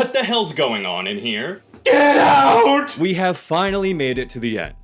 What the hell's going on in here? Get out! We have finally made it to the end.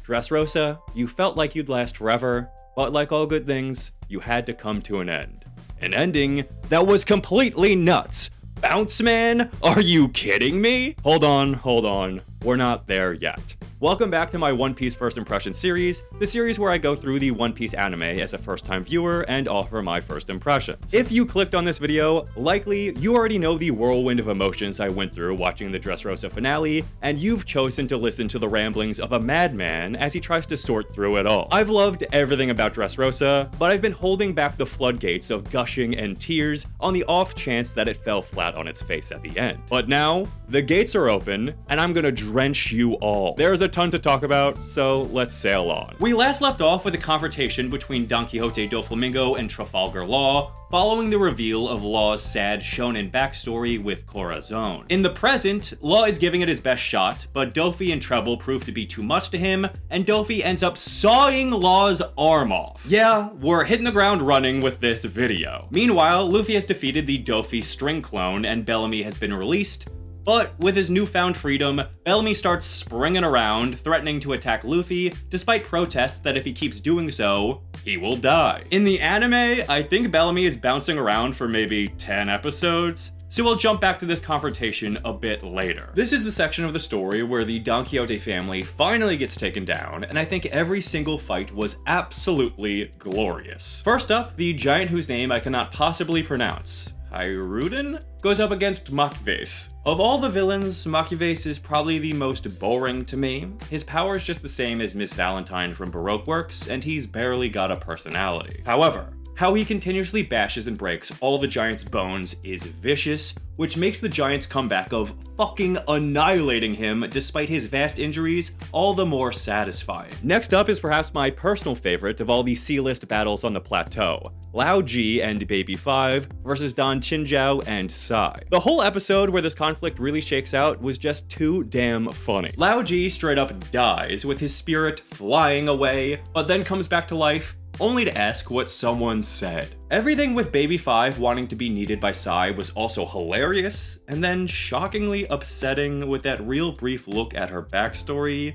Dressrosa, you felt like you'd last forever, but like all good things, you had to come to an end. An ending that was completely nuts. Bounce Man? Are you kidding me? Hold on. We're not there yet. Welcome back to my One Piece First Impression series, the series where I go through the One Piece anime as a first-time viewer and offer my first impressions. If you clicked on this video, likely you already know the whirlwind of emotions I went through watching the Dressrosa finale, and you've chosen to listen to the ramblings of a madman as he tries to sort through it all. I've loved everything about Dressrosa, but I've been holding back the floodgates of gushing and tears on the off chance that it fell flat on its face at the end. But now, the gates are open, and I'm gonna drench you all. There's a ton to talk about, so let's sail on. We last left off with a confrontation between Don Quixote Doflamingo and Trafalgar Law, following the reveal of Law's sad shonen backstory with Corazon. In the present, Law is giving it his best shot, but Doffy and Treble prove to be too much to him, and Doffy ends up sawing Law's arm off. Yeah, we're hitting the ground running with this video. Meanwhile, Luffy has defeated the Doffy string clone, and Bellamy has been released. But with his newfound freedom, Bellamy starts springing around, threatening to attack Luffy, despite protests that if he keeps doing so, he will die. In the anime, I think Bellamy is bouncing around for maybe 10 episodes, so we'll jump back to this confrontation a bit later. This is the section of the story where the Don Quixote family finally gets taken down, and I think every single fight was absolutely glorious. First up, the giant whose name I cannot possibly pronounce, Hiruden, goes up against Machiaves. Of all the villains, Machiaves is probably the most boring to me. His power is just the same as Miss Valentine from Baroque Works, and he's barely got a personality. However, how he continuously bashes and breaks all the Giant's bones is vicious, which makes the Giant's comeback of fucking annihilating him despite his vast injuries all the more satisfying. Next up is perhaps my personal favorite of all the C-list battles on the plateau, Lao G and Baby 5 versus Don Chinjiao and Sai. The whole episode where this conflict really shakes out was just too damn funny. Lao G straight up dies with his spirit flying away, but then comes back to life only to ask what someone said. Everything with Baby 5 wanting to be needed by Sai was also hilarious, and then shockingly upsetting with that real brief look at her backstory.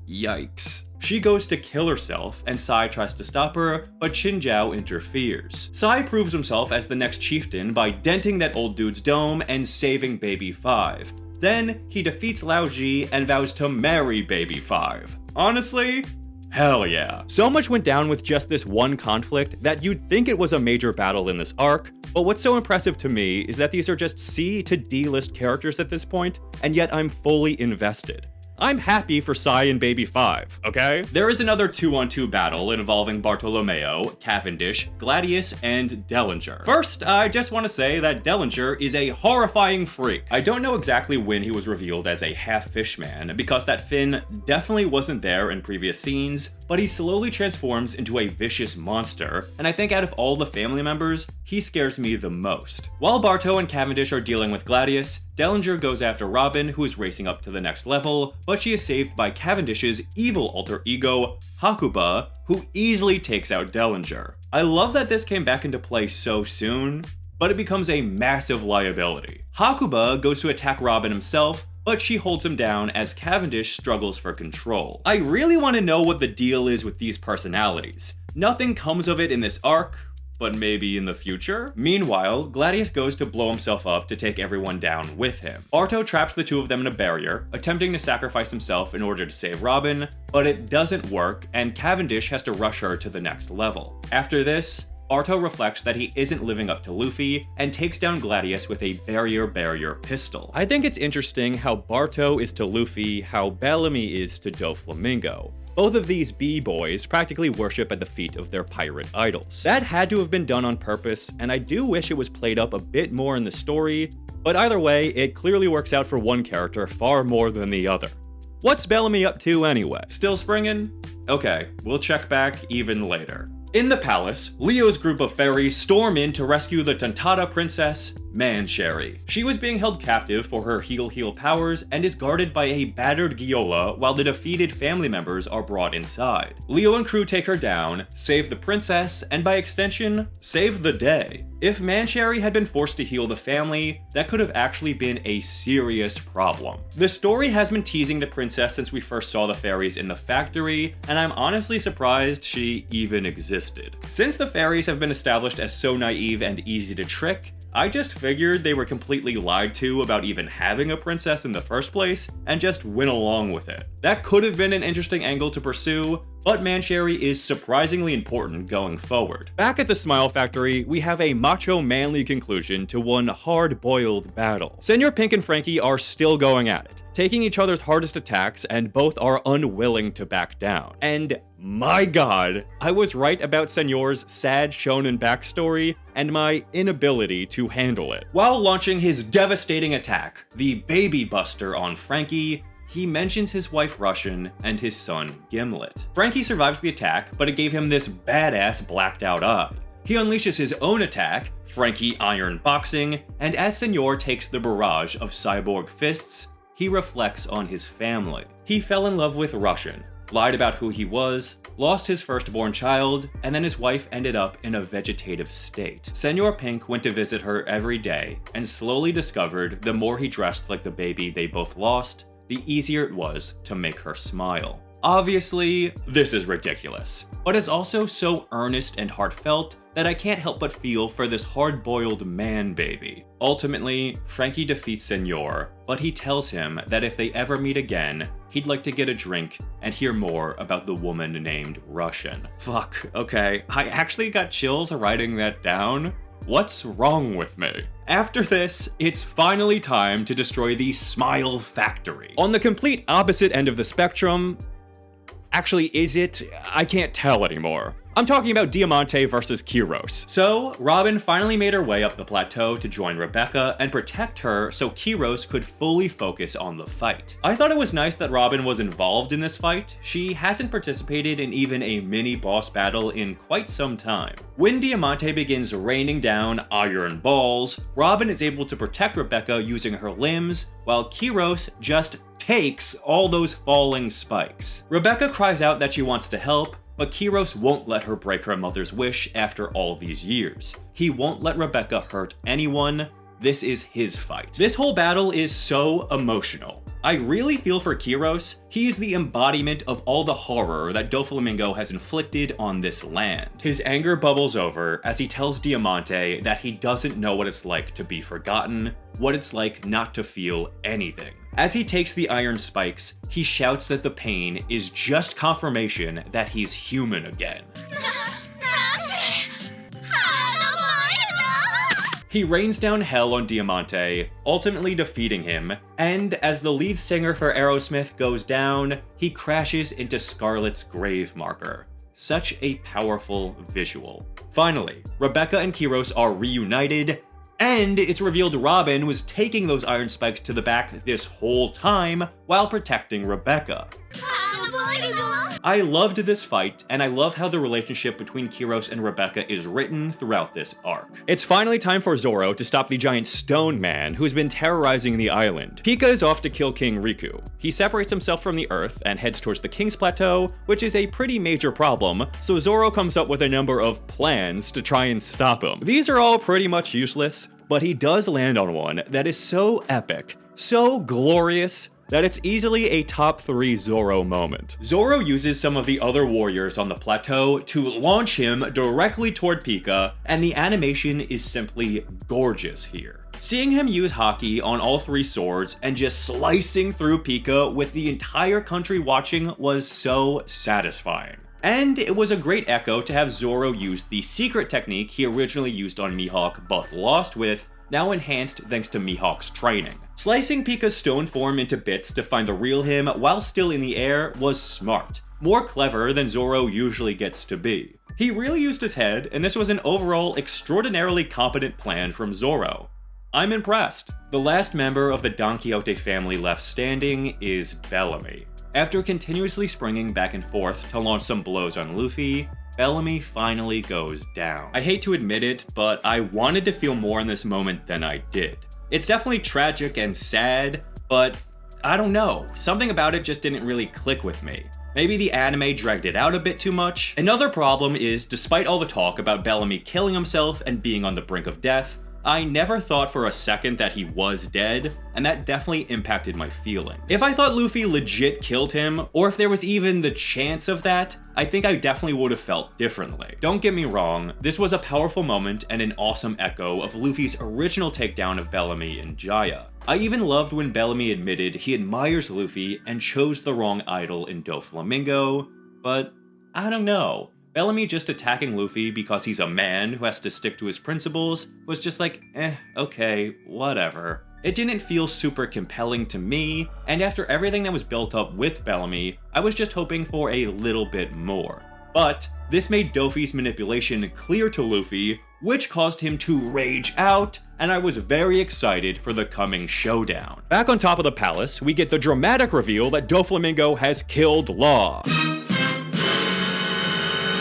Yikes. She goes to kill herself, and Sai tries to stop her, but Chinjiao interferes. Sai proves himself as the next chieftain by denting that old dude's dome and saving Baby 5. Then, he defeats Lao Ji and vows to marry Baby 5. Honestly, hell yeah. So much went down with just this one conflict that you'd think it was a major battle in this arc, but what's so impressive to me is that these are just C to D list characters at this point, and yet I'm fully invested. I'm happy for Sai and Baby 5, okay? There is another 2-on-2 battle involving Bartolomeo, Cavendish, Gladius, and Dellinger. First, I just want to say that Dellinger is a horrifying freak. I don't know exactly when he was revealed as a half-fish man, because that fin definitely wasn't there in previous scenes, but he slowly transforms into a vicious monster, and I think out of all the family members, he scares me the most. While Barto and Cavendish are dealing with Gladius, Dellinger goes after Robin, who is racing up to the next level, but she is saved by Cavendish's evil alter ego, Hakuba, who easily takes out Dellinger. I love that this came back into play so soon, but it becomes a massive liability. Hakuba goes to attack Robin himself, but she holds him down as Cavendish struggles for control. I really want to know what the deal is with these personalities. Nothing comes of it in this arc, but maybe in the future? Meanwhile, Gladius goes to blow himself up to take everyone down with him. Barto traps the two of them in a barrier, attempting to sacrifice himself in order to save Robin, but it doesn't work, and Cavendish has to rush her to the next level. After this, Barto reflects that he isn't living up to Luffy and takes down Gladius with a barrier pistol. I think it's interesting how Barto is to Luffy how Bellamy is to Doflamingo. Both of these B-boys practically worship at the feet of their pirate idols. That had to have been done on purpose, and I do wish it was played up a bit more in the story, but either way, it clearly works out for one character far more than the other. What's Bellamy up to anyway? Still springing? Okay, we'll check back even later. In the palace, Leo's group of fairies storm in to rescue the Tantata princess, Mancherry. She was being held captive for her heal powers and is guarded by a battered Gyola while the defeated family members are brought inside. Leo and crew take her down, save the princess, and by extension, save the day. If Mancherry had been forced to heal the family, that could have actually been a serious problem. The story has been teasing the princess since we first saw the fairies in the factory, and I'm honestly surprised she even existed. Since the fairies have been established as so naive and easy to trick, I just figured they were completely lied to about even having a princess in the first place, and just went along with it. That could have been an interesting angle to pursue, but Mancherry is surprisingly important going forward. Back at the Smile Factory, we have a macho manly conclusion to one hard-boiled battle. Senor Pink and Frankie are still going at it, taking each other's hardest attacks, and both are unwilling to back down. And my god, I was right about Senor's sad shonen backstory and my inability to handle it. While launching his devastating attack, the Baby Buster on Frankie, he mentions his wife Russian and his son Gimlet. Frankie survives the attack, but it gave him this badass blacked out eye. He unleashes his own attack, Frankie Iron Boxing, and as Senor takes the barrage of cyborg fists, he reflects on his family. He fell in love with Russian, lied about who he was, lost his firstborn child, and then his wife ended up in a vegetative state. Senor Pink went to visit her every day and slowly discovered the more he dressed like the baby they both lost, the easier it was to make her smile. Obviously, this is ridiculous, but it's also so earnest and heartfelt that I can't help but feel for this hard-boiled man baby. Ultimately, Frankie defeats Senor, but he tells him that if they ever meet again, he'd like to get a drink and hear more about the woman named Russian. Fuck, okay, I actually got chills writing that down. What's wrong with me? After this, it's finally time to destroy the Smile Factory. On the complete opposite end of the spectrum, actually, is it? I can't tell anymore. I'm talking about Diamante versus Kiros. So, Robin finally made her way up the plateau to join Rebecca and protect her so Kiros could fully focus on the fight. I thought it was nice that Robin was involved in this fight. She hasn't participated in even a mini boss battle in quite some time. When Diamante begins raining down iron balls, Robin is able to protect Rebecca using her limbs, while Kiros just takes all those falling spikes. Rebecca cries out that she wants to help, but Kiros won't let her break her mother's wish after all these years. He won't let Rebecca hurt anyone. This is his fight. This whole battle is so emotional. I really feel for Kiros. He is the embodiment of all the horror that Doflamingo has inflicted on this land. His anger bubbles over as he tells Diamante that he doesn't know what it's like to be forgotten, what it's like not to feel anything. As he takes the iron spikes, he shouts that the pain is just confirmation that he's human again. He rains down hell on Diamante, ultimately defeating him, and as the lead singer for Aerosmith goes down, he crashes into Scarlett's grave marker. Such a powerful visual. Finally, Rebecca and Kiros are reunited, and it's revealed Robin was taking those iron spikes to the back this whole time while protecting Rebecca. I loved this fight, and I love how the relationship between Kiros and Rebecca is written throughout this arc. It's finally time for Zoro to stop the giant stone man who's been terrorizing the island. Pika is off to kill King Riku. He separates himself from the earth and heads towards the King's Plateau, which is a pretty major problem, so Zoro comes up with a number of plans to try and stop him. These are all pretty much useless, but he does land on one that is so epic, so glorious, that it's easily a top 3 Zoro moment. Zoro uses some of the other warriors on the plateau to launch him directly toward Pika, and the animation is simply gorgeous here. Seeing him use Haki on all 3 swords and just slicing through Pika with the entire country watching was so satisfying. And it was a great echo to have Zoro use the secret technique he originally used on Mihawk but lost with, now enhanced thanks to Mihawk's training. Slicing Pika's stone form into bits to find the real him while still in the air was smart, more clever than Zoro usually gets to be. He really used his head, and this was an overall extraordinarily competent plan from Zoro. I'm impressed. The last member of the Don Quixote family left standing is Bellamy. After continuously springing back and forth to launch some blows on Luffy, Bellamy finally goes down. I hate to admit it, but I wanted to feel more in this moment than I did. It's definitely tragic and sad, but I don't know, something about it just didn't really click with me. Maybe the anime dragged it out a bit too much. Another problem is, despite all the talk about Bellamy killing himself and being on the brink of death, I never thought for a second that he was dead, and that definitely impacted my feelings. If I thought Luffy legit killed him, or if there was even the chance of that, I think I definitely would have felt differently. Don't get me wrong, this was a powerful moment and an awesome echo of Luffy's original takedown of Bellamy in Jaya. I even loved when Bellamy admitted he admires Luffy and chose the wrong idol in Doflamingo, but I don't know. Bellamy just attacking Luffy because he's a man who has to stick to his principles was just like, okay, whatever. It didn't feel super compelling to me, and after everything that was built up with Bellamy, I was just hoping for a little bit more. But this made Doffy's manipulation clear to Luffy, which caused him to rage out, and I was very excited for the coming showdown. Back on top of the palace, we get the dramatic reveal that Doflamingo has killed Law.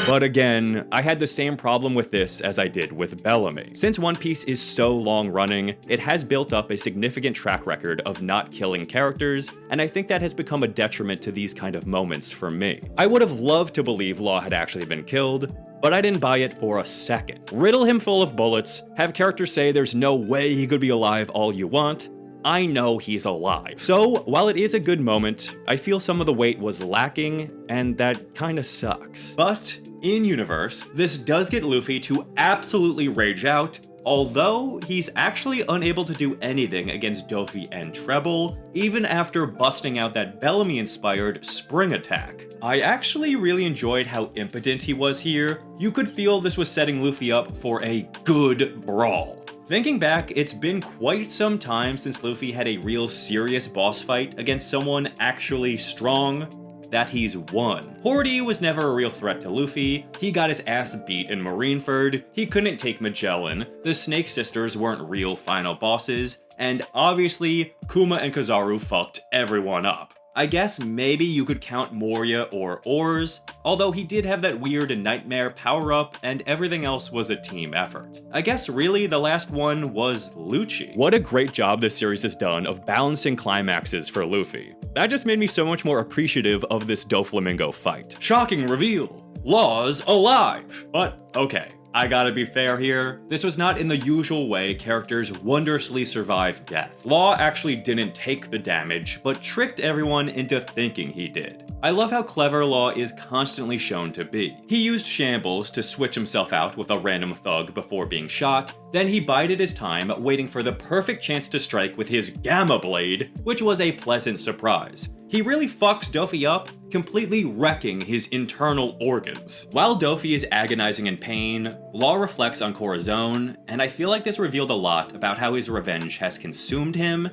But again, I had the same problem with this as I did with Bellamy. Since One Piece is so long running, it has built up a significant track record of not killing characters, and I think that has become a detriment to these kind of moments for me. I would have loved to believe Law had actually been killed, but I didn't buy it for a second. Riddle him full of bullets, have characters say there's no way he could be alive all you want, I know he's alive. So, while it is a good moment, I feel some of the weight was lacking, and that kinda sucks. But, in universe, this does get Luffy to absolutely rage out, although he's actually unable to do anything against Doffy and Treble, even after busting out that Bellamy-inspired spring attack. I actually really enjoyed how impotent he was here. You could feel this was setting Luffy up for a good brawl. Thinking back, it's been quite some time since Luffy had a real serious boss fight against someone actually strong that he's won. Horde was never a real threat to Luffy, he got his ass beat in Marineford, he couldn't take Magellan, the Snake Sisters weren't real final bosses, and obviously, Kuma and Kizaru fucked everyone up. I guess maybe you could count Moria or Oars, although he did have that weird nightmare power-up and everything else was a team effort. I guess really the last one was Lucci. What a great job this series has done of balancing climaxes for Luffy. That just made me so much more appreciative of this Doflamingo fight. Shocking reveal! Law's alive! But okay. I gotta be fair here, this was not in the usual way characters wondrously survive death. Law actually didn't take the damage, but tricked everyone into thinking he did. I love how clever Law is constantly shown to be. He used shambles to switch himself out with a random thug before being shot, then he bided his time waiting for the perfect chance to strike with his Gamma Blade, which was a pleasant surprise. He really fucks Doffy up, completely wrecking his internal organs. While Doffy is agonizing in pain, Law reflects on Corazon, and I feel like this revealed a lot about how his revenge has consumed him,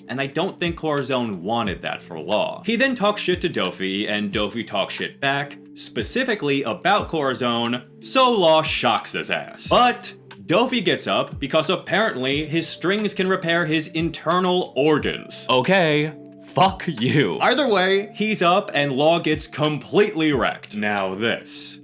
and I don't think Corazon wanted that for Law. He then talks shit to Doffy, and Doffy talks shit back, specifically about Corazon, so Law shocks his ass. But Doffy gets up because apparently his strings can repair his internal organs. Okay. Fuck you. Either way, he's up and Law gets completely wrecked. Now this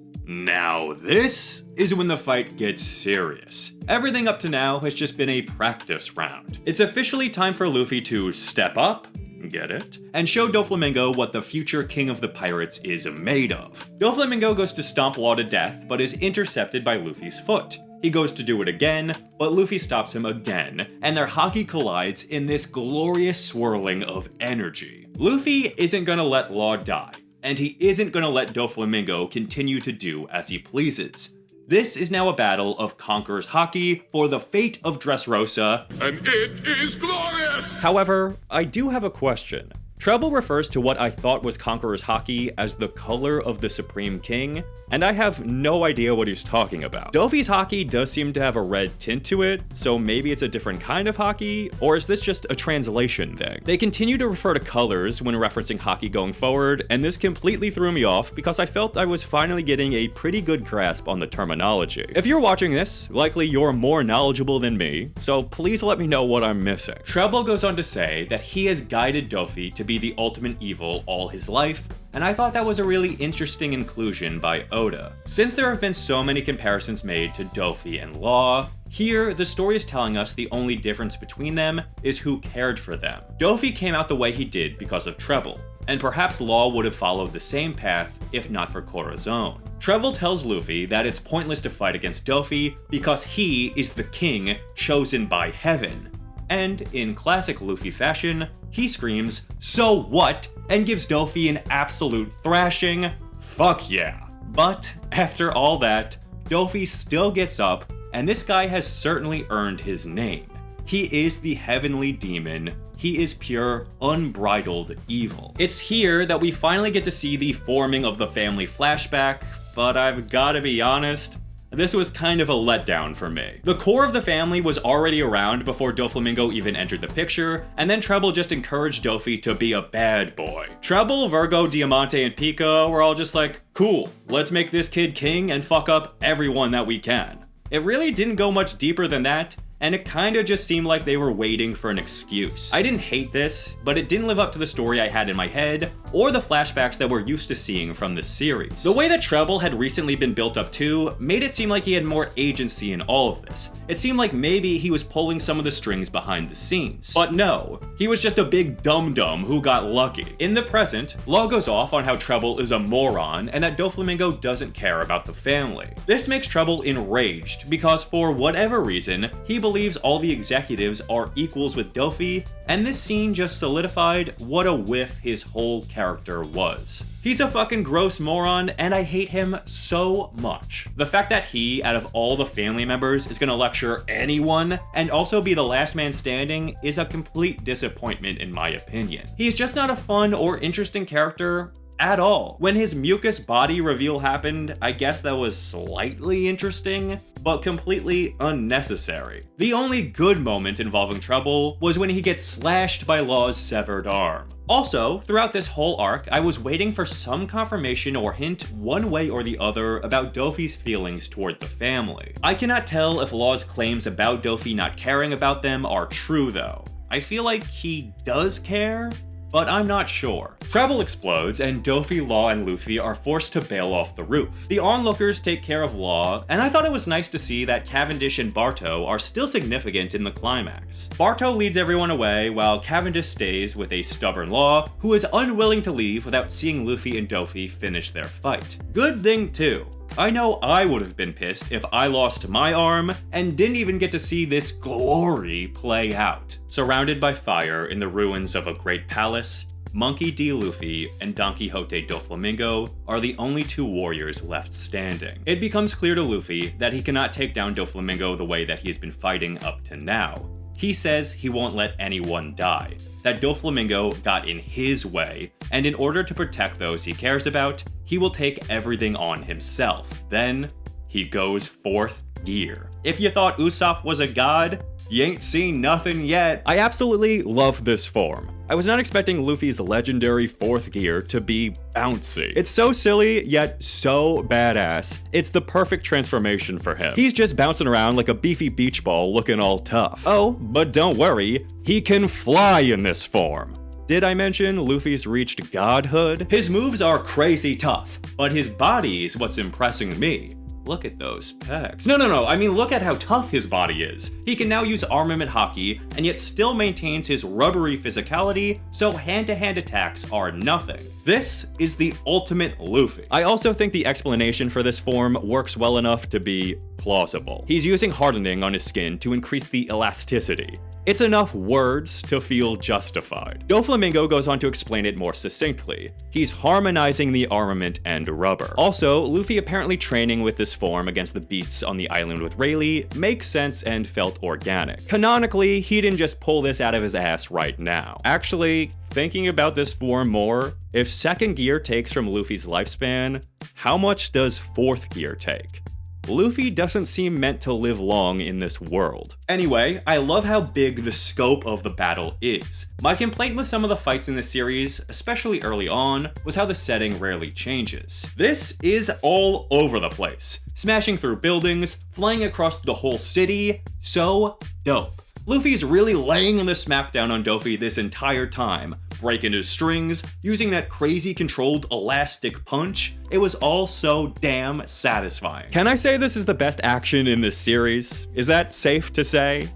is when the fight gets serious. Everything up to now has just been a practice round. It's officially time for Luffy to step up, get it, and show Doflamingo what the future king of the pirates is made of. Doflamingo goes to stomp Law to death, but is intercepted by Luffy's foot. He goes to do it again, but Luffy stops him again, and their haki collides in this glorious swirling of energy. Luffy isn't gonna let Law die, and he isn't gonna let Doflamingo continue to do as he pleases. This is now a battle of Conqueror's Haki for the fate of Dressrosa, and it is glorious! However, I do have a question. Treble refers to what I thought was Conqueror's Haki as the color of the Supreme King, and I have no idea what he's talking about. Doffy's Haki does seem to have a red tint to it, so maybe it's a different kind of Haki, or is this just a translation thing? They continue to refer to colors when referencing Haki going forward, and this completely threw me off because I felt I was finally getting a pretty good grasp on the terminology. If you're watching this, likely you're more knowledgeable than me, so please let me know what I'm missing. Treble goes on to say that he has guided Doffy to be the ultimate evil all his life, and I thought that was a really interesting inclusion by Oda. Since there have been so many comparisons made to Doffy and Law, here, the story is telling us the only difference between them is who cared for them. Doffy came out the way he did because of Treble, and perhaps Law would have followed the same path if not for Corazon. Treble tells Luffy that it's pointless to fight against Doffy because he is the king chosen by heaven. And in classic Luffy fashion, he screams, "So what?" and gives Doffy an absolute thrashing. Fuck yeah. But after all that, Doffy still gets up, and this guy has certainly earned his name. He is the heavenly demon. He is pure, unbridled evil. It's here that we finally get to see the forming of the family flashback, but I've gotta be honest, this was kind of a letdown for me. The core of the family was already around before Doflamingo even entered the picture, and then Treble just encouraged Doffy to be a bad boy. Treble, Virgo, Diamante, and Pico were all just like, cool, let's make this kid king and fuck up everyone that we can. It really didn't go much deeper than that, and it kinda just seemed like they were waiting for an excuse. I didn't hate this, but it didn't live up to the story I had in my head, or the flashbacks that we're used to seeing from this series. The way that Treble had recently been built up too made it seem like he had more agency in all of this. It seemed like maybe he was pulling some of the strings behind the scenes. But no, he was just a big dum-dum who got lucky. In the present, Law goes off on how Treble is a moron and that Doflamingo doesn't care about the family. This makes Treble enraged because for whatever reason, he believes all the executives are equals with Doffy, and this scene just solidified what a whiff his whole character was. He's a fucking gross moron, and I hate him so much. The fact that he, out of all the family members, is gonna lecture anyone, and also be the last man standing, is a complete disappointment in my opinion. He's just not a fun or interesting character at all. When his mucus body reveal happened, I guess that was slightly interesting, but completely unnecessary. The only good moment involving Treble was when he gets slashed by Law's severed arm. Also, throughout this whole arc, I was waiting for some confirmation or hint one way or the other about Doffy's feelings toward the family. I cannot tell if Law's claims about Doffy not caring about them are true though. I feel like he does care, but I'm not sure. Treble explodes, and Doffy, Law, and Luffy are forced to bail off the roof. The onlookers take care of Law, and I thought it was nice to see that Cavendish and Barto are still significant in the climax. Barto leads everyone away, while Cavendish stays with a stubborn Law, who is unwilling to leave without seeing Luffy and Doffy finish their fight. Good thing too. I know I would have been pissed if I lost my arm and didn't even get to see this glory play out. Surrounded by fire in the ruins of a great palace, Monkey D. Luffy and Don Quixote Doflamingo are the only two warriors left standing. It becomes clear to Luffy that he cannot take down Doflamingo the way that he has been fighting up to now. He says he won't let anyone die, that Doflamingo got in his way, and in order to protect those he cares about, he will take everything on himself. Then, he goes 4th gear. If you thought Usopp was a god, you ain't seen nothing yet. I absolutely love this form. I was not expecting Luffy's legendary 4th gear to be bouncy. It's so silly, yet so badass. It's the perfect transformation for him. He's just bouncing around like a beefy beach ball looking all tough. Oh, but don't worry, he can fly in this form. Did I mention Luffy's reached godhood? His moves are crazy tough, but his body is what's impressing me. Look at those pecs. No, I mean look at how tough his body is. He can now use armament hockey, and yet still maintains his rubbery physicality, so hand-to-hand attacks are nothing. This is the ultimate Luffy. I also think the explanation for this form works well enough to be plausible. He's using hardening on his skin to increase the elasticity. It's enough words to feel justified. Doflamingo goes on to explain it more succinctly. He's harmonizing the armament and rubber. Also, Luffy apparently training with this form against the beasts on the island with Rayleigh makes sense and felt organic. Canonically, he didn't just pull this out of his ass right now. Actually, thinking about this form more, if 2nd gear takes from Luffy's lifespan, how much does 4th gear take? Luffy doesn't seem meant to live long in this world. Anyway, I love how big the scope of the battle is. My complaint with some of the fights in this series, especially early on, was how the setting rarely changes. This is all over the place. Smashing through buildings, flying across the whole city, so dope. Luffy's really laying the smackdown on Doffy this entire time, breaking his strings, using that crazy controlled elastic punch. It was all so damn satisfying. Can I say this is the best action in this series? Is that safe to say?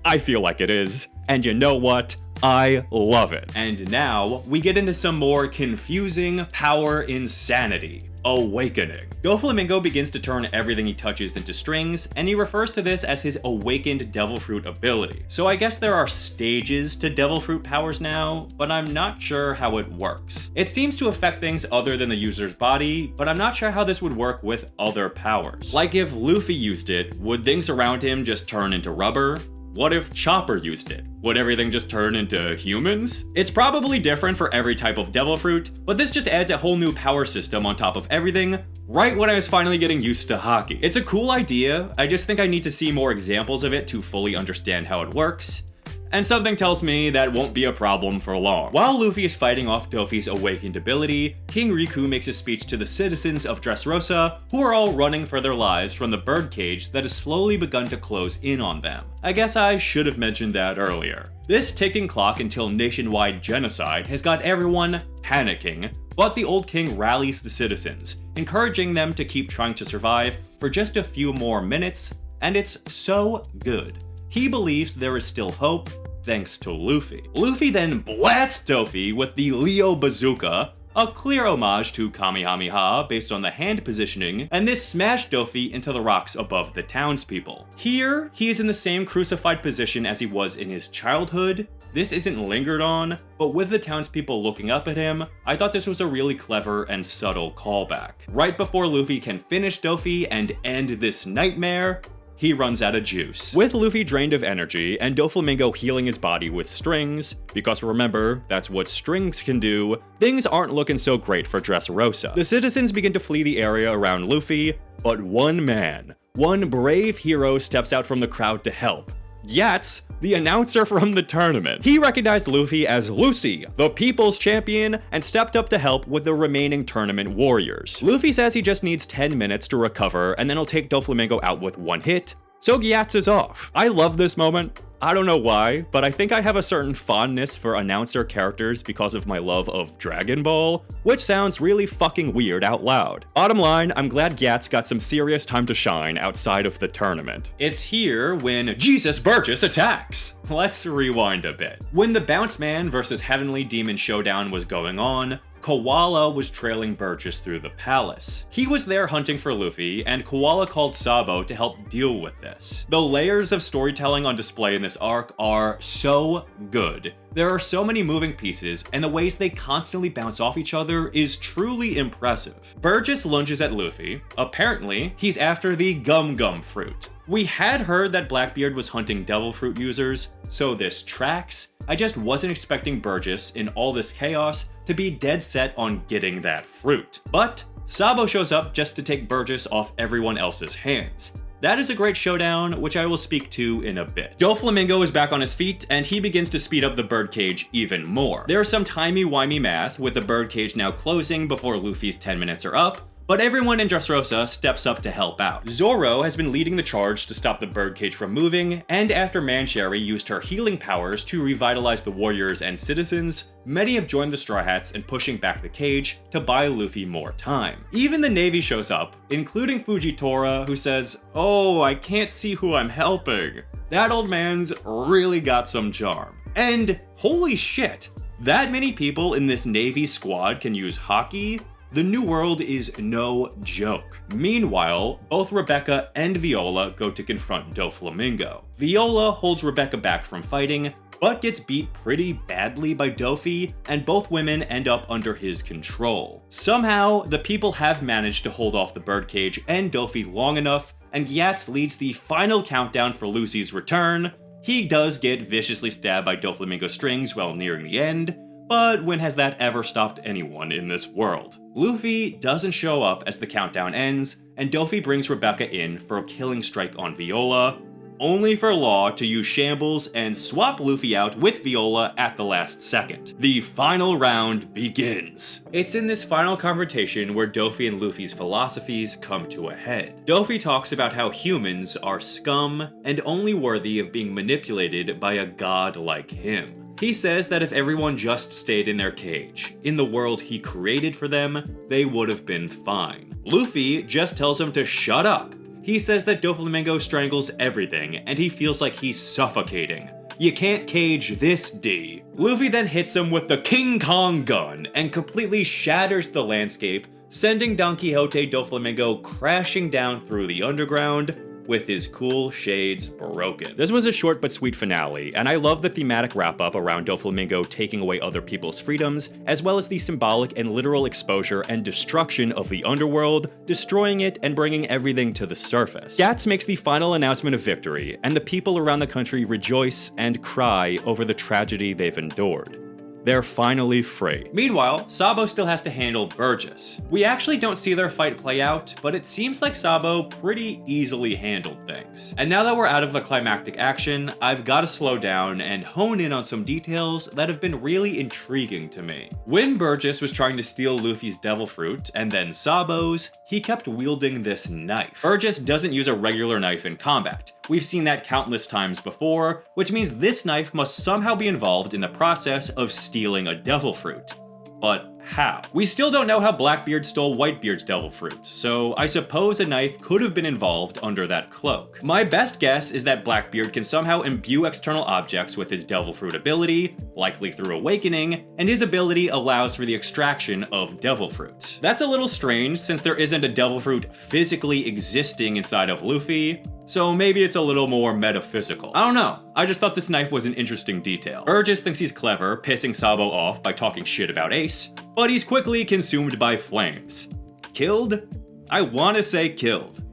I feel like it is. And you know what? I love it. And now, we get into some more confusing power insanity. Awakening. Doflamingo begins to turn everything he touches into strings, and he refers to this as his awakened Devil Fruit ability. So I guess there are stages to Devil Fruit powers now, but I'm not sure how it works. It seems to affect things other than the user's body, but I'm not sure how this would work with other powers. Like if Luffy used it, would things around him just turn into rubber? What if Chopper used it? Would everything just turn into humans? It's probably different for every type of Devil Fruit, but this just adds a whole new power system on top of everything, right when I was finally getting used to hockey. It's a cool idea, I just think I need to see more examples of it to fully understand how it works. And something tells me that won't be a problem for long. While Luffy is fighting off Doffy's awakened ability, King Riku makes a speech to the citizens of Dressrosa, who are all running for their lives from the birdcage that has slowly begun to close in on them. I guess I should have mentioned that earlier. This ticking clock until nationwide genocide has got everyone panicking, but the old king rallies the citizens, encouraging them to keep trying to survive for just a few more minutes, and it's so good. He believes there is still hope, thanks to Luffy. Luffy then blasts Doffy with the Leo Bazooka, a clear homage to Kamehameha based on the hand positioning, and this smashed Doffy into the rocks above the townspeople. Here, he is in the same crucified position as he was in his childhood. This isn't lingered on, but with the townspeople looking up at him, I thought this was a really clever and subtle callback. Right before Luffy can finish Doffy and end this nightmare, he runs out of juice. With Luffy drained of energy and Doflamingo healing his body with strings, because remember, that's what strings can do, things aren't looking so great for Dressrosa. The citizens begin to flee the area around Luffy, but one man, one brave hero steps out from the crowd to help. Yats, the announcer from the tournament. He recognized Luffy as Lucy, the people's champion, and stepped up to help with the remaining tournament warriors. Luffy says he just needs 10 minutes to recover, and then he'll take Doflamingo out with one hit, so Gyatts is off. I love this moment. I don't know why, but I think I have a certain fondness for announcer characters because of my love of Dragon Ball, which sounds really fucking weird out loud. Bottom line, I'm glad Gyatts got some serious time to shine outside of the tournament. It's here when Jesus Burgess attacks. Let's rewind a bit. When the Bounce Man vs. Heavenly Demon showdown was going on, Koala was trailing Burgess through the palace. He was there hunting for Luffy, and Koala called Sabo to help deal with this. The layers of storytelling on display in this arc are so good. There are so many moving pieces, and the ways they constantly bounce off each other is truly impressive. Burgess lunges at Luffy. Apparently, he's after the Gum Gum fruit. We had heard that Blackbeard was hunting Devil Fruit users, so this tracks. I just wasn't expecting Burgess, in all this chaos, to be dead set on getting that fruit. But Sabo shows up just to take Burgess off everyone else's hands. That is a great showdown, which I will speak to in a bit. Doflamingo is back on his feet, and he begins to speed up the birdcage even more. There's some timey-wimey math, with the birdcage now closing before Luffy's 10 minutes are up, but everyone in Dressrosa steps up to help out. Zoro has been leading the charge to stop the birdcage from moving, and after Mancherry used her healing powers to revitalize the warriors and citizens, many have joined the Straw Hats in pushing back the cage to buy Luffy more time. Even the Navy shows up, including Fujitora, who says, "Oh, I can't see who I'm helping." That old man's really got some charm. And holy shit, that many people in this Navy squad can use hockey? The New World is no joke. Meanwhile, both Rebecca and Viola go to confront Doflamingo. Viola holds Rebecca back from fighting, but gets beat pretty badly by Doffy, and both women end up under his control. Somehow, the people have managed to hold off the birdcage and Doffy long enough, and Gyatts leads the final countdown for Lucy's return. He does get viciously stabbed by Doflamingo strings while nearing the end, but when has that ever stopped anyone in this world? Luffy doesn't show up as the countdown ends, and Doffy brings Rebecca in for a killing strike on Viola, only for Law to use Shambles and swap Luffy out with Viola at the last second. The final round begins. It's in this final confrontation where Doffy and Luffy's philosophies come to a head. Doffy talks about how humans are scum and only worthy of being manipulated by a god like him. He says that if everyone just stayed in their cage, in the world he created for them, they would have been fine. Luffy just tells him to shut up. He says that Doflamingo strangles everything, and he feels like he's suffocating. You can't cage this, D. Luffy then hits him with the King Kong gun, and completely shatters the landscape, sending Don Quixote Doflamingo crashing down through the underground, with his cool shades broken. This was a short but sweet finale, and I love the thematic wrap-up around Doflamingo taking away other people's freedoms, as well as the symbolic and literal exposure and destruction of the underworld, destroying it and bringing everything to the surface. Gats makes the final announcement of victory, and the people around the country rejoice and cry over the tragedy they've endured. They're finally free. Meanwhile, Sabo still has to handle Burgess. We actually don't see their fight play out, but it seems like Sabo pretty easily handled things. And now that we're out of the climactic action, I've got to slow down and hone in on some details that have been really intriguing to me. When Burgess was trying to steal Luffy's devil fruit, and then Sabo's, he kept wielding this knife. Burgess doesn't use a regular knife in combat. We've seen that countless times before, which means this knife must somehow be involved in the process of stealing a devil fruit. But how? We still don't know how Blackbeard stole Whitebeard's devil fruit, so I suppose a knife could have been involved under that cloak. My best guess is that Blackbeard can somehow imbue external objects with his devil fruit ability, likely through awakening, and his ability allows for the extraction of devil fruits. That's a little strange since there isn't a devil fruit physically existing inside of Luffy, so maybe it's a little more metaphysical. I don't know, I just thought this knife was an interesting detail. Burgess thinks he's clever, pissing Sabo off by talking shit about Ace, but he's quickly consumed by flames. Killed? I wanna say killed.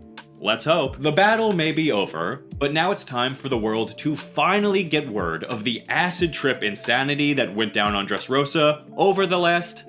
Let's hope. The battle may be over, but now it's time for the world to finally get word of the acid trip insanity that went down on Dressrosa over the last,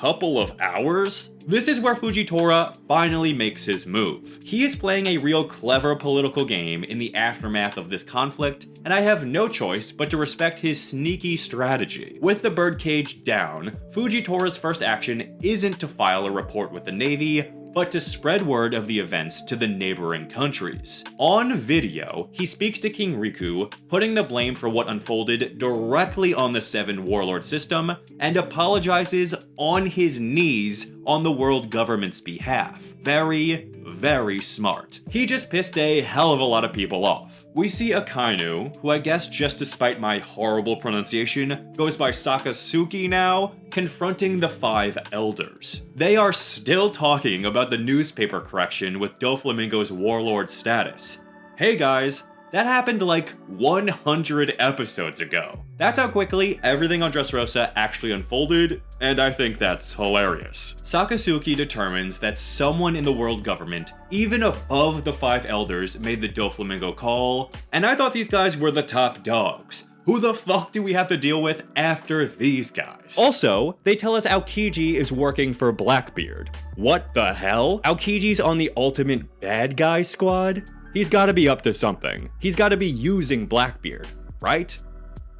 couple of hours? This is where Fujitora finally makes his move. He is playing a real clever political game in the aftermath of this conflict, and I have no choice but to respect his sneaky strategy. With the birdcage down, Fujitora's first action isn't to file a report with the Navy, but to spread word of the events to the neighboring countries. On video, he speaks to King Riku, putting the blame for what unfolded directly on the Seven Warlord system, and apologizes on his knees on the world government's behalf. Very, very smart. He just pissed a hell of a lot of people off. We see Akainu, who I guess just despite my horrible pronunciation, goes by Sakasuki now, confronting the Five Elders. They are still talking about the newspaper correction with Doflamingo's warlord status. Hey guys, that happened like 100 episodes ago. That's how quickly everything on Dressrosa actually unfolded, and I think that's hilarious. Sakasuki determines that someone in the world government, even above the Five Elders, made the Doflamingo call, and I thought these guys were the top dogs. Who the fuck do we have to deal with after these guys? Also, they tell us Aokiji is working for Blackbeard. What the hell? Aokiji's on the ultimate bad guy squad? He's gotta be up to something. He's gotta be using Blackbeard, right?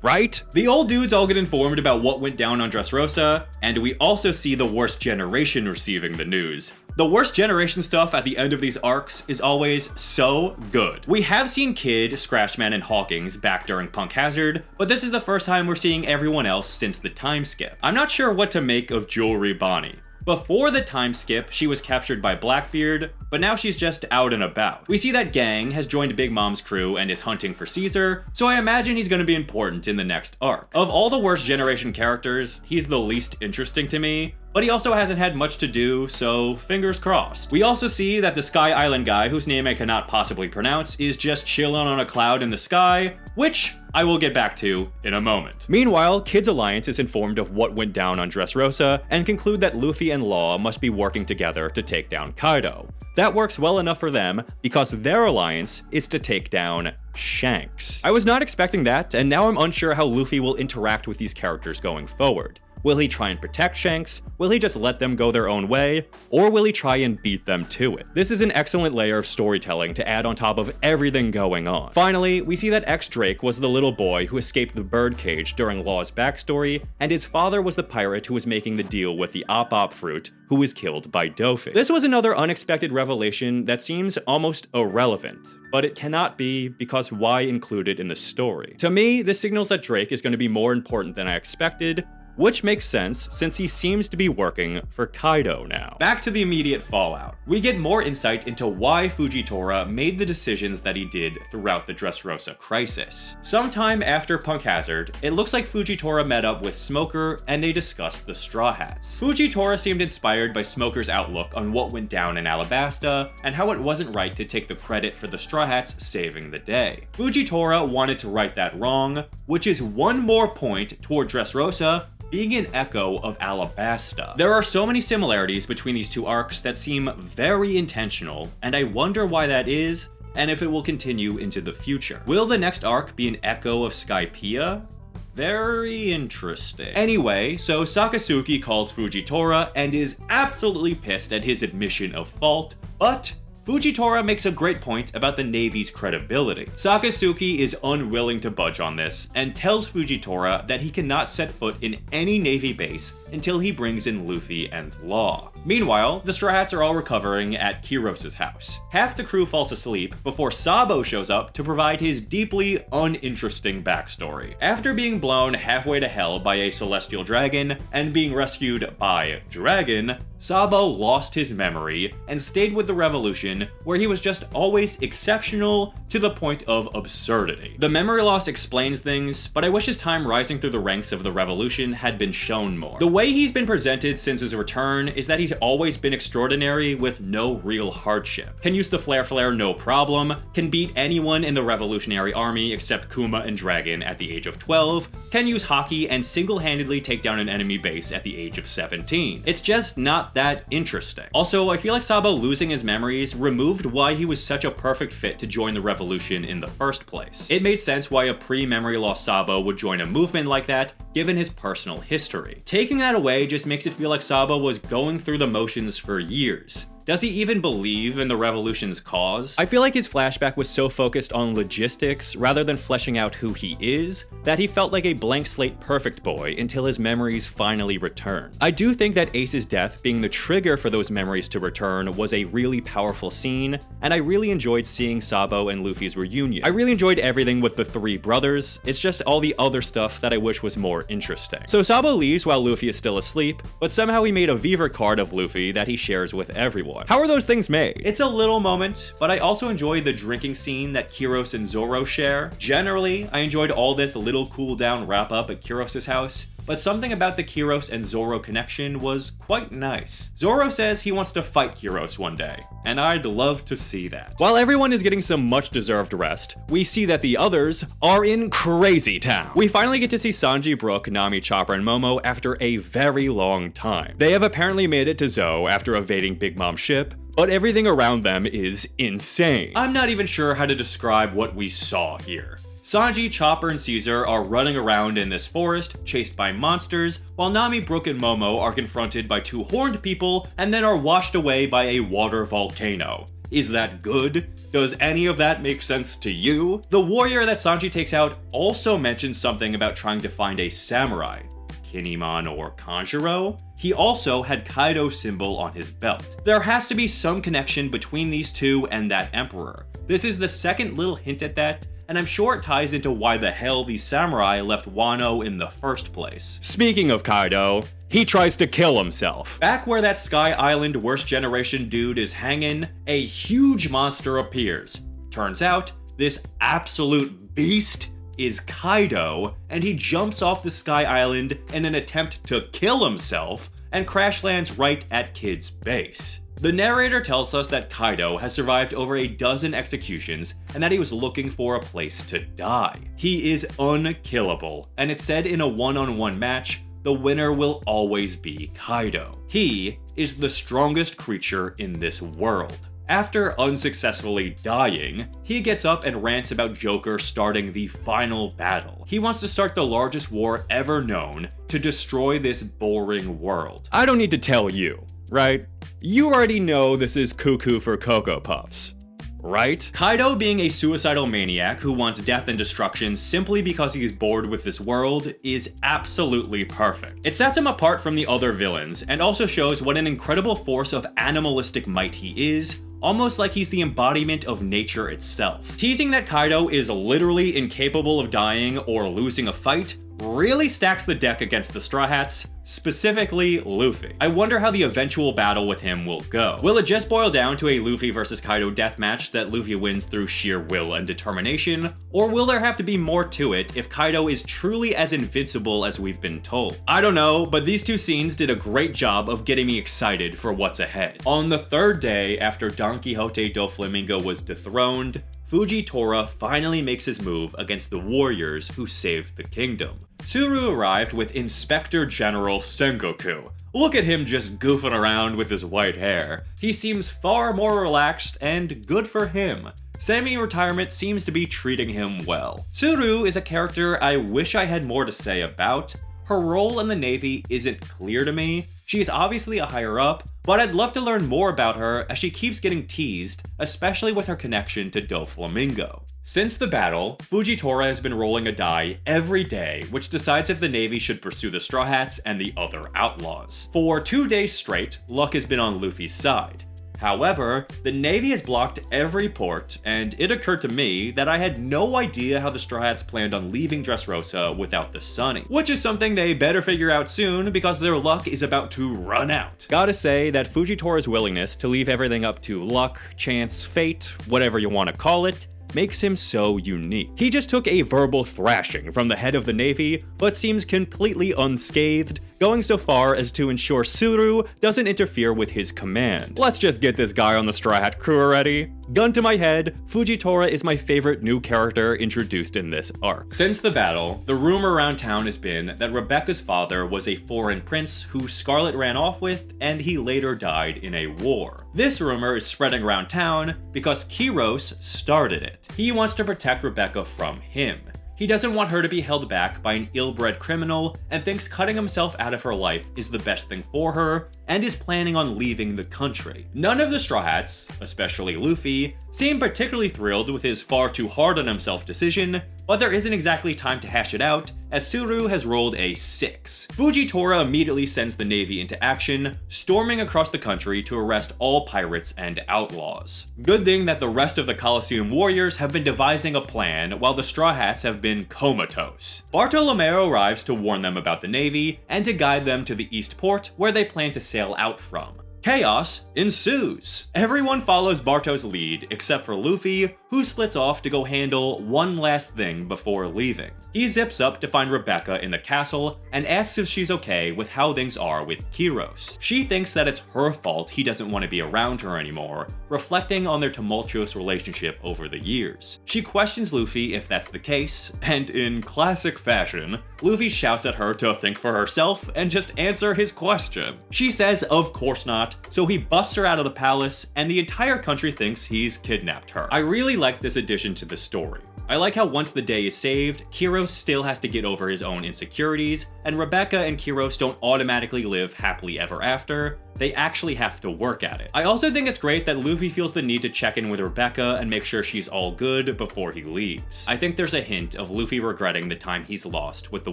Right? The old dudes all get informed about what went down on Dressrosa, and we also see the worst generation receiving the news. The worst generation stuff at the end of these arcs is always so good. We have seen Kid, Scratchman, and Hawkins back during Punk Hazard, but this is the first time we're seeing everyone else since the time skip. I'm not sure what to make of Jewelry Bonnie. Before the time skip, she was captured by Blackbeard, but now she's just out and about. We see that Gang has joined Big Mom's crew and is hunting for Caesar, so I imagine he's gonna be important in the next arc. Of all the worst generation characters, he's the least interesting to me, but he also hasn't had much to do, so fingers crossed. We also see that the Sky Island guy, whose name I cannot possibly pronounce, is just chilling on a cloud in the sky, which I will get back to in a moment. Meanwhile, Kid's Alliance is informed of what went down on Dressrosa and conclude that Luffy and Law must be working together to take down Kaido. That works well enough for them because their alliance is to take down Shanks. I was not expecting that, and now I'm unsure how Luffy will interact with these characters going forward. Will he try and protect Shanks? Will he just let them go their own way? Or will he try and beat them to it? This is an excellent layer of storytelling to add on top of everything going on. Finally, we see that X-Drake was the little boy who escaped the birdcage during Law's backstory, and his father was the pirate who was making the deal with the Op fruit, who was killed by Doffy. This was another unexpected revelation that seems almost irrelevant, but it cannot be because why include it in the story? To me, this signals that Drake is going to be more important than I expected, which makes sense since he seems to be working for Kaido now. Back to the immediate fallout. We get more insight into why Fujitora made the decisions that he did throughout the Dressrosa crisis. Sometime after Punk Hazard, it looks like Fujitora met up with Smoker and they discussed the Straw Hats. Fujitora seemed inspired by Smoker's outlook on what went down in Alabasta and how it wasn't right to take the credit for the Straw Hats saving the day. Fujitora wanted to right that wrong, which is one more point toward Dressrosa being an echo of Alabasta. There are so many similarities between these two arcs that seem very intentional, and I wonder why that is, and if it will continue into the future. Will the next arc be an echo of Skypiea? Very interesting. Anyway, so Sakasuki calls Fujitora and is absolutely pissed at his admission of fault, but Fujitora makes a great point about the Navy's credibility. Sakasuki is unwilling to budge on this and tells Fujitora that he cannot set foot in any Navy base until he brings in Luffy and Law. Meanwhile, the Straw Hats are all recovering at Kiros's house. Half the crew falls asleep before Sabo shows up to provide his deeply uninteresting backstory. After being blown halfway to hell by a celestial dragon and being rescued by Dragon, Sabo lost his memory and stayed with the Revolution, where he was just always exceptional to the point of absurdity. The memory loss explains things, but I wish his time rising through the ranks of the Revolution had been shown more. The way he's been presented since his return is that he's always been extraordinary with no real hardship. Can use the flare no problem, can beat anyone in the Revolutionary Army except Kuma and Dragon at the age of 12, can use Haki and single-handedly take down an enemy base at the age of 17. It's just not that interesting. Also, I feel like Sabo losing his memories removed why he was such a perfect fit to join the Revolution in the first place. It made sense why a pre-memory loss Sabo would join a movement like that, given his personal history. Taking that away just makes it feel like Sabo was going through the motions for years. Does he even believe in the Revolution's cause? I feel like his flashback was so focused on logistics rather than fleshing out who he is, that he felt like a blank slate perfect boy until his memories finally returned. I do think that Ace's death being the trigger for those memories to return was a really powerful scene, and I really enjoyed seeing Sabo and Luffy's reunion. I really enjoyed everything with the three brothers, it's just all the other stuff that I wish was more interesting. So Sabo leaves while Luffy is still asleep, but somehow he made a Viver card of Luffy that he shares with everyone. How are those things made? It's a little moment, but I also enjoy the drinking scene that Kiros and Zoro share. Generally, I enjoyed all this little cool down wrap up at Kiros's house, but something about the Kiros and Zoro connection was quite nice. Zoro says he wants to fight Kiros one day, and I'd love to see that. While everyone is getting some much deserved rest, we see that the others are in crazy town. We finally get to see Sanji, Brook, Nami, Chopper, and Momo after a very long time. They have apparently made it to Zou after evading Big Mom's ship, but everything around them is insane. I'm not even sure how to describe what we saw here. Sanji, Chopper, and Caesar are running around in this forest, chased by monsters, while Nami, Brook, and Momo are confronted by two horned people and then are washed away by a water volcano. Is that good? Does any of that make sense to you? The warrior that Sanji takes out also mentions something about trying to find a samurai. Kinemon or Kanjuro? He also had Kaido's symbol on his belt. There has to be some connection between these two and that emperor. This is the second little hint at that, and I'm sure it ties into why the hell these samurai left Wano in the first place. Speaking of Kaido, he tries to kill himself. Back where that Sky Island Worst Generation dude is hanging, a huge monster appears. Turns out, this absolute beast is Kaido, and he jumps off the Sky Island in an attempt to kill himself and crash lands right at Kid's base. The narrator tells us that Kaido has survived over a dozen executions and that he was looking for a place to die. He is unkillable, and it's said in a one-on-one match, the winner will always be Kaido. He is the strongest creature in this world. After unsuccessfully dying, he gets up and rants about Joker starting the final battle. He wants to start the largest war ever known to destroy this boring world. I don't need to tell you, right? You already know this is cuckoo for Cocoa Puffs, right? Kaido being a suicidal maniac who wants death and destruction simply because he is bored with this world is absolutely perfect. It sets him apart from the other villains and also shows what an incredible force of animalistic might he is, almost like he's the embodiment of nature itself. Teasing that Kaido is literally incapable of dying or losing a fight really stacks the deck against the Straw Hats, specifically Luffy. I wonder how the eventual battle with him will go. Will it just boil down to a Luffy versus Kaido deathmatch that Luffy wins through sheer will and determination, or will there have to be more to it if Kaido is truly as invincible as we've been told? I don't know, but these two scenes did a great job of getting me excited for what's ahead. On the third day after Don Quixote Doflamingo was dethroned, Fujitora finally makes his move against the warriors who saved the kingdom. Tsuru arrived with Inspector General Sengoku. Look at him just goofing around with his white hair. He seems far more relaxed, and good for him. Semi-retirement seems to be treating him well. Tsuru is a character I wish I had more to say about. Her role in the Navy isn't clear to me. She is obviously a higher up, but I'd love to learn more about her as she keeps getting teased, especially with her connection to Doflamingo. Since the battle, Fujitora has been rolling a die every day, which decides if the Navy should pursue the Straw Hats and the other outlaws. For 2 days straight, luck has been on Luffy's side. However, the Navy has blocked every port, and it occurred to me that I had no idea how the Straw Hats planned on leaving Dressrosa without the Sunny, which is something they better figure out soon because their luck is about to run out. Gotta say that Fujitora's willingness to leave everything up to luck, chance, fate, whatever you want to call it, makes him so unique. He just took a verbal thrashing from the head of the Navy, but seems completely unscathed, going so far as to ensure Tsuru doesn't interfere with his command. Let's just get this guy on the Straw Hat crew already. Gun to my head, Fujitora is my favorite new character introduced in this arc. Since the battle, the rumor around town has been that Rebecca's father was a foreign prince who Scarlet ran off with, and he later died in a war. This rumor is spreading around town because Kiros started it. He wants to protect Rebecca from him. He doesn't want her to be held back by an ill-bred criminal and thinks cutting himself out of her life is the best thing for her, and is planning on leaving the country. None of the Straw Hats, especially Luffy, seem particularly thrilled with his far too hard on himself decision, but there isn't exactly time to hash it out, as Tsuru has rolled a 6. Fujitora immediately sends the Navy into action, storming across the country to arrest all pirates and outlaws. Good thing that the rest of the Colosseum warriors have been devising a plan while the Straw Hats have been comatose. Bartolomeo arrives to warn them about the Navy and to guide them to the East Port where they plan to sail out from. Chaos ensues. Everyone follows Barto's lead except for Luffy, who splits off to go handle one last thing before leaving. He zips up to find Rebecca in the castle and asks if she's okay with how things are with Kiros. She thinks that it's her fault he doesn't want to be around her anymore, reflecting on their tumultuous relationship over the years. She questions Luffy if that's the case, and in classic fashion, Luffy shouts at her to think for herself and just answer his question. She says of course not, so he busts her out of the palace, and the entire country thinks he's kidnapped her. I really like this addition to the story. I like how once the day is saved, Kiros still has to get over his own insecurities, and Rebecca and Kiros don't automatically live happily ever after. They actually have to work at it. I also think it's great that Luffy feels the need to check in with Rebecca and make sure she's all good before he leaves. I think there's a hint of Luffy regretting the time he's lost with the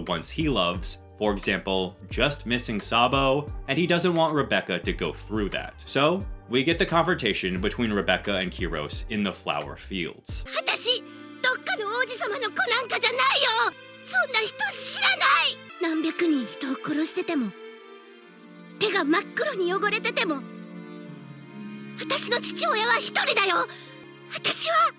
ones he loves, for example, just missing Sabo, and he doesn't want Rebecca to go through that. So, we get the confrontation between Rebecca and Kiros in the flower fields. どっかの王子様の子なんかじゃないよ。そんな人知らない。何百人人を殺してても、手が真っ黒に汚れてても、私の父親は一人だよ。私は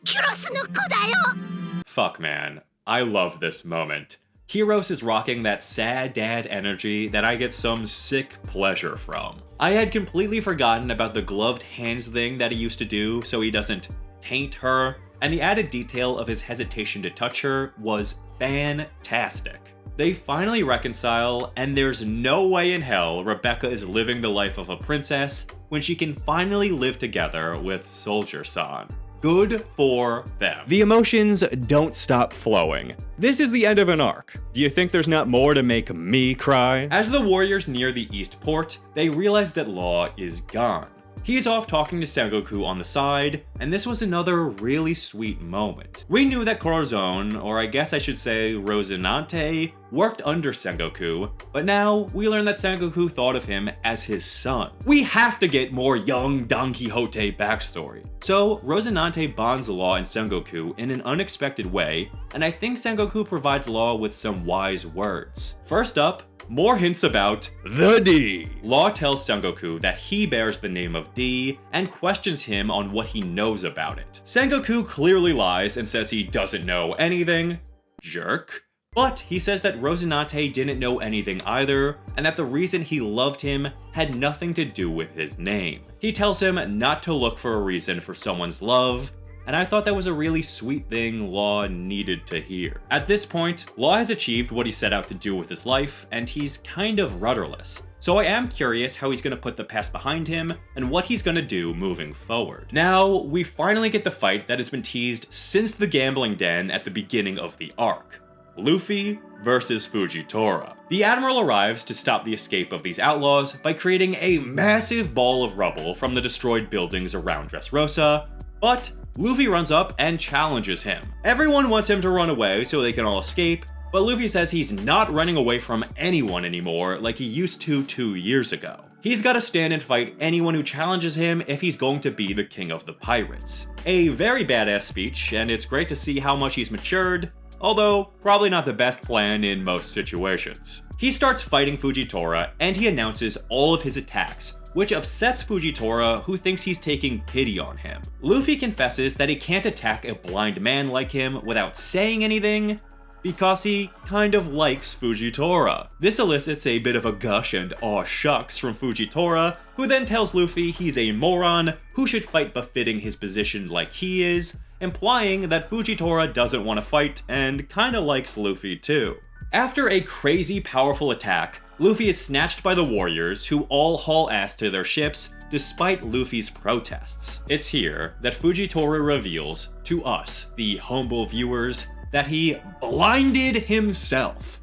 キュロスの子だよ。Fuck man, I love this moment. Kiros is rocking that sad dad energy that I get some sick pleasure from. I had completely forgotten about the gloved hands thing that he used to do so he doesn't taint her, and the added detail of his hesitation to touch her was fantastic. They finally reconcile, and there's no way in hell Rebecca is living the life of a princess when she can finally live together with Soldier-san. Good for them. The emotions don't stop flowing. This is the end of an arc. Do you think there's not more to make me cry? As the warriors near the East Port, they realize that Law is gone. He's off talking to Sengoku on the side, and this was another really sweet moment. We knew that Corazon, or I guess I should say Rosinante, worked under Sengoku, but now we learn that Sengoku thought of him as his son. We have to get more young Don Quixote backstory. So Rosinante bonds Law and Sengoku in an unexpected way, and I think Sengoku provides Law with some wise words. First up, more hints about the D. Law tells Sengoku that he bears the name of D and questions him on what he knows about it. Sengoku clearly lies and says he doesn't know anything. Jerk. But he says that Rosinante didn't know anything either, and that the reason he loved him had nothing to do with his name. He tells him not to look for a reason for someone's love, and I thought that was a really sweet thing Law needed to hear. At this point, Law has achieved what he set out to do with his life, and he's kind of rudderless. So I am curious how he's gonna put the past behind him, and what he's gonna do moving forward. Now, we finally get the fight that has been teased since the gambling den at the beginning of the arc. Luffy versus Fujitora. The Admiral arrives to stop the escape of these outlaws by creating a massive ball of rubble from the destroyed buildings around Dressrosa, but Luffy runs up and challenges him. Everyone wants him to run away so they can all escape, but Luffy says he's not running away from anyone anymore like he used to 2 years ago. He's gotta stand and fight anyone who challenges him if he's going to be the king of the pirates. A very badass speech, and it's great to see how much he's matured, although probably not the best plan in most situations. He starts fighting Fujitora, and he announces all of his attacks, which upsets Fujitora, who thinks he's taking pity on him. Luffy confesses that he can't attack a blind man like him without saying anything, because he kind of likes Fujitora. This elicits a bit of a gush and aw shucks from Fujitora, who then tells Luffy he's a moron who should fight befitting his position like he is, implying that Fujitora doesn't want to fight and kinda likes Luffy too. After a crazy powerful attack, Luffy is snatched by the warriors, who all haul ass to their ships despite Luffy's protests. It's here that Fujitora reveals to us, the humble viewers, that he blinded himself.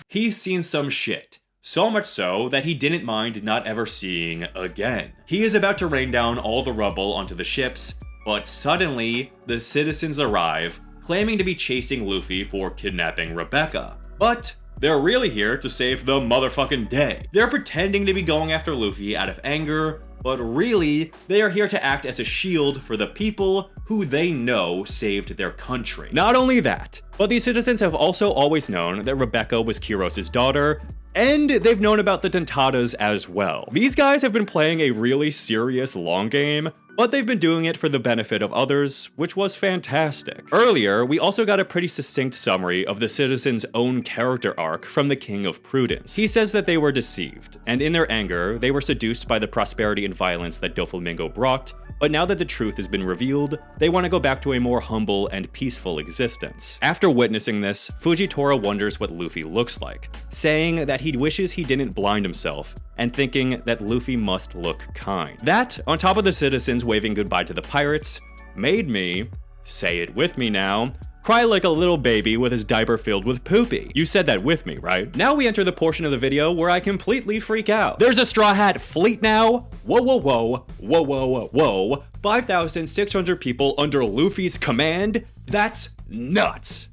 He's seen some shit. So much so that he didn't mind not ever seeing again. He is about to rain down all the rubble onto the ships, but suddenly, the citizens arrive, claiming to be chasing Luffy for kidnapping Rebecca. But they're really here to save the motherfucking day. They're pretending to be going after Luffy out of anger, but really, they are here to act as a shield for the people who they know saved their country. Not only that, but these citizens have also always known that Rebecca was Kiros's daughter, and they've known about the Dentadas as well. These guys have been playing a really serious long game, but they've been doing it for the benefit of others, which was fantastic. Earlier, we also got a pretty succinct summary of the citizens' own character arc from the King of Prudence. He says that they were deceived, and in their anger, they were seduced by the prosperity and violence that Doflamingo brought, but now that the truth has been revealed, they want to go back to a more humble and peaceful existence. After witnessing this, Fujitora wonders what Luffy looks like, saying that he wishes he didn't blind himself, and thinking that Luffy must look kind. That, on top of the citizens waving goodbye to the pirates, made me, say it with me now, cry like a little baby with his diaper filled with poopy. You said that with me, right? Now we enter the portion of the video where I completely freak out. There's a Straw Hat fleet now? Whoa, whoa, whoa, whoa, whoa, whoa, whoa. 5,600 people under Luffy's command? That's nuts.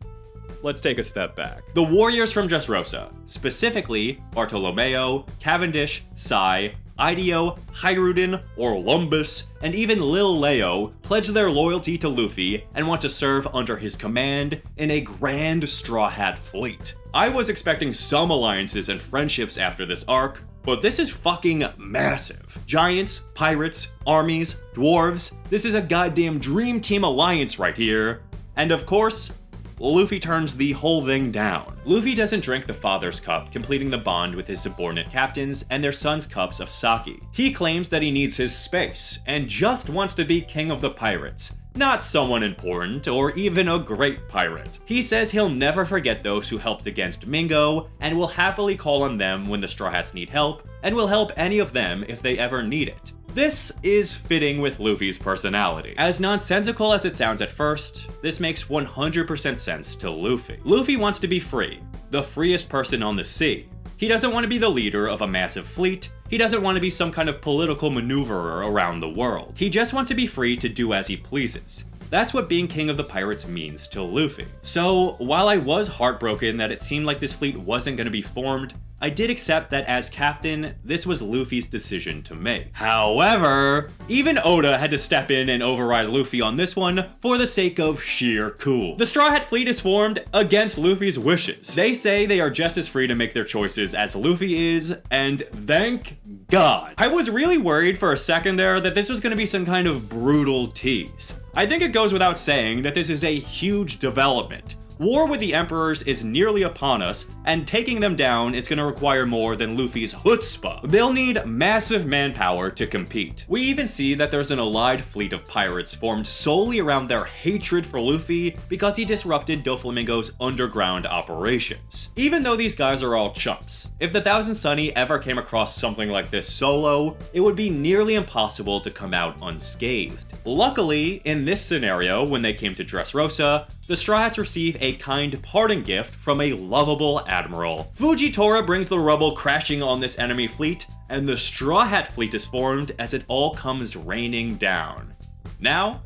Let's take a step back. The warriors from Dressrosa, specifically Bartolomeo, Cavendish, Sai, Ideo, Hyruden, Orlumbus, and even Lil Leo pledge their loyalty to Luffy and want to serve under his command in a grand Straw Hat fleet. I was expecting some alliances and friendships after this arc, but this is fucking massive. Giants, pirates, armies, dwarves, this is a goddamn dream team alliance right here. And of course, Luffy turns the whole thing down. Luffy doesn't drink the father's cup, completing the bond with his subordinate captains and their sons' cups of sake. He claims that he needs his space, and just wants to be king of the pirates, not someone important or even a great pirate. He says he'll never forget those who helped against Mingo, and will happily call on them when the Straw Hats need help, and will help any of them if they ever need it. This is fitting with Luffy's personality. As nonsensical as it sounds at first, this makes 100% sense to Luffy. Luffy wants to be free, the freest person on the sea. He doesn't want to be the leader of a massive fleet. He doesn't want to be some kind of political maneuverer around the world. He just wants to be free to do as he pleases. That's what being king of the pirates means to Luffy. So, while I was heartbroken that it seemed like this fleet wasn't going to be formed, I did accept that as captain, this was Luffy's decision to make. However, even Oda had to step in and override Luffy on this one for the sake of sheer cool. The Straw Hat fleet is formed against Luffy's wishes. They say they are just as free to make their choices as Luffy is, and thank God. I was really worried for a second there that this was going to be some kind of brutal tease. I think it goes without saying that this is a huge development. War with the Emperors is nearly upon us, and taking them down is going to require more than Luffy's chutzpah. They'll need massive manpower to compete. We even see that there's an allied fleet of pirates formed solely around their hatred for Luffy because he disrupted Doflamingo's underground operations. Even though these guys are all chumps, if the Thousand Sunny ever came across something like this solo, it would be nearly impossible to come out unscathed. Luckily, in this scenario, when they came to Dressrosa, the Straw Hats receive a kind parting gift from a lovable admiral. Fujitora brings the rubble crashing on this enemy fleet, and the Straw Hat fleet is formed as it all comes raining down. Now,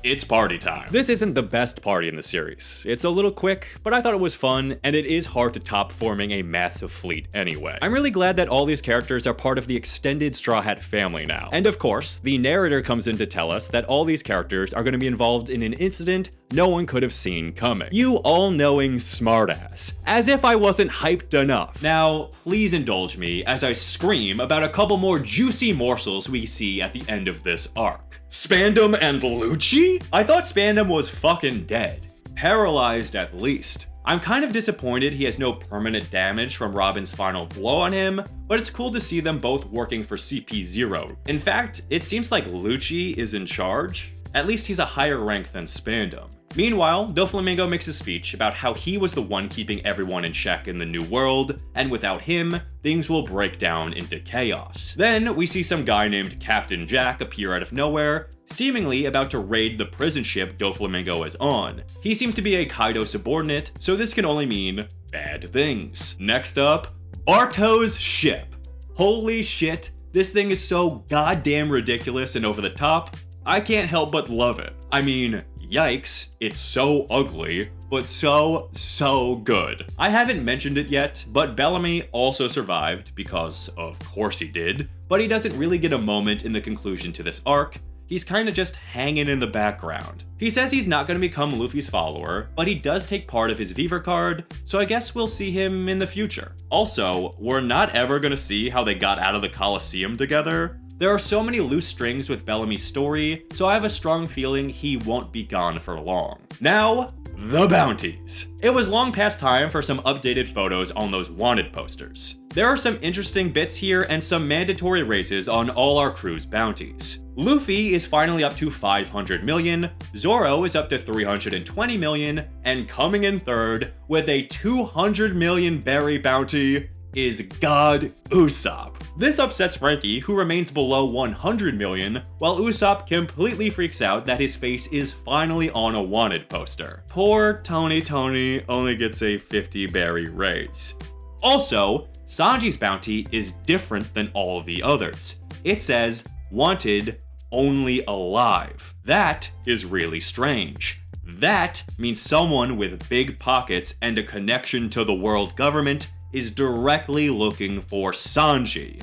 it's party time. This isn't the best party in the series. It's a little quick, but I thought it was fun, and it is hard to top forming a massive fleet anyway. I'm really glad that all these characters are part of the extended Straw Hat family now. And of course, the narrator comes in to tell us that all these characters are going to be involved in an incident no one could have seen coming. You all-knowing smartass. As if I wasn't hyped enough. Now, please indulge me as I scream about a couple more juicy morsels we see at the end of this arc. Spandam and Lucci? I thought Spandam was fucking dead. Paralyzed at least. I'm kind of disappointed he has no permanent damage from Robin's final blow on him, but it's cool to see them both working for CP0. In fact, it seems like Lucci is in charge. At least he's a higher rank than Spandam. Meanwhile, Doflamingo makes a speech about how he was the one keeping everyone in check in the new world, and without him, things will break down into chaos. Then, we see some guy named Captain Jack appear out of nowhere, seemingly about to raid the prison ship Doflamingo is on. He seems to be a Kaido subordinate, so this can only mean bad things. Next up, Barto's ship. Holy shit, this thing is so goddamn ridiculous and over the top, I can't help but love it. I mean, yikes, it's so ugly, but so good. I haven't mentioned it yet, but Bellamy also survived, because of course he did, but he doesn't really get a moment in the conclusion to this arc. He's kinda just hanging in the background. He says he's not gonna become Luffy's follower, but he does take part of his Viver card, so I guess we'll see him in the future. Also, we're not ever gonna see how they got out of the Colosseum together. There are so many loose strings with Bellamy's story, so I have a strong feeling he won't be gone for long. Now, the bounties. It was long past time for some updated photos on those wanted posters. There are some interesting bits here and some mandatory raises on all our crew's bounties. Luffy is finally up to 500 million, Zoro is up to 320 million, and coming in third with a 200 million berry bounty is God Usopp. This upsets Frankie, who remains below 100 million, while Usopp completely freaks out that his face is finally on a wanted poster. Poor Tony only gets a 50 berry raise. Also, Sanji's bounty is different than all of the others. It says, wanted, only alive. That is really strange. That means someone with big pockets and a connection to the world government is directly looking for Sanji.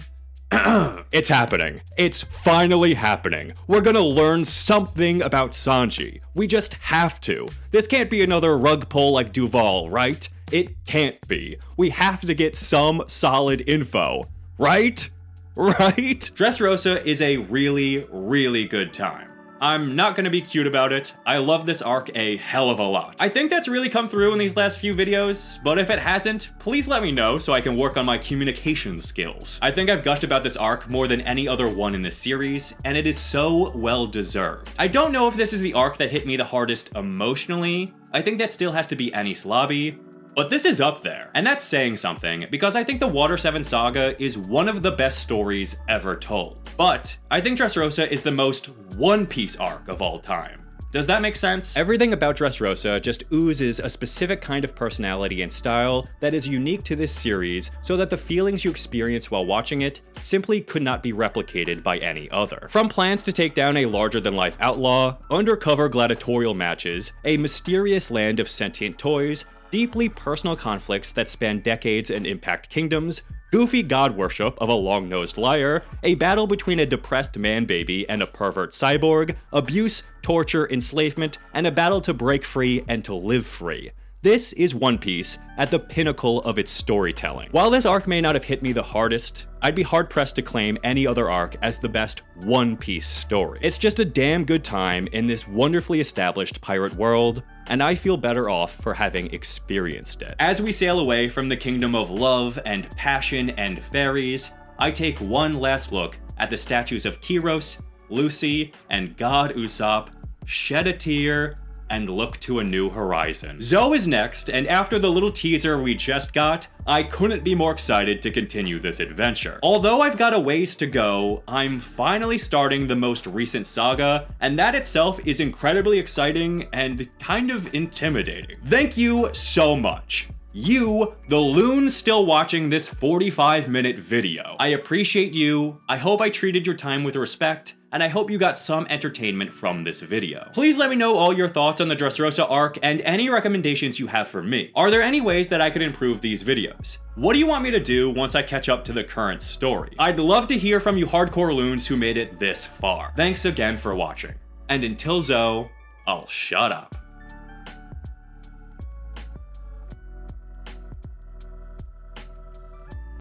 It's happening. It's finally happening. We're gonna learn something about Sanji. We just have to. This can't be another rug pull like Duval, right? It can't be. We have to get some solid info, right? Right? Dressrosa is a really good time. I'm not gonna be cute about it. I love this arc a hell of a lot. I think that's really come through in these last few videos, but if it hasn't, please let me know so I can work on my communication skills. I think I've gushed about this arc more than any other one in this series, and it is so well deserved. I don't know if this is the arc that hit me the hardest emotionally. I think that still has to be Enies Lobby, but this is up there, and that's saying something, because I think the Water 7 saga is one of the best stories ever told. But I think Dressrosa is the most One Piece arc of all time. Does that make sense? Everything about Dressrosa just oozes a specific kind of personality and style that is unique to this series, so that the feelings you experience while watching it simply could not be replicated by any other. From plans to take down a larger-than-life outlaw, undercover gladiatorial matches, a mysterious land of sentient toys, deeply personal conflicts that span decades and impact kingdoms, goofy god worship of a long-nosed liar, a battle between a depressed man-baby and a pervert cyborg, abuse, torture, enslavement, and a battle to break free and to live free. This is One Piece at the pinnacle of its storytelling. While this arc may not have hit me the hardest, I'd be hard-pressed to claim any other arc as the best One Piece story. It's just a damn good time in this wonderfully established pirate world, and I feel better off for having experienced it. As we sail away from the kingdom of love and passion and fairies, I take one last look at the statues of Kiros, Lucy, and God Usopp, shed a tear, and look to a new horizon. Zoe is next, and after the little teaser we just got, I couldn't be more excited to continue this adventure. Although I've got a ways to go, I'm finally starting the most recent saga, and that itself is incredibly exciting and kind of intimidating. Thank you so much. You, the loon still watching this 45-minute video. I appreciate you, I hope I treated your time with respect, and I hope you got some entertainment from this video. Please let me know all your thoughts on the Dressrosa arc and any recommendations you have for me. Are there any ways that I could improve these videos? What do you want me to do once I catch up to the current story? I'd love to hear from you hardcore loons who made it this far. Thanks again for watching. And until Zoe, I'll shut up.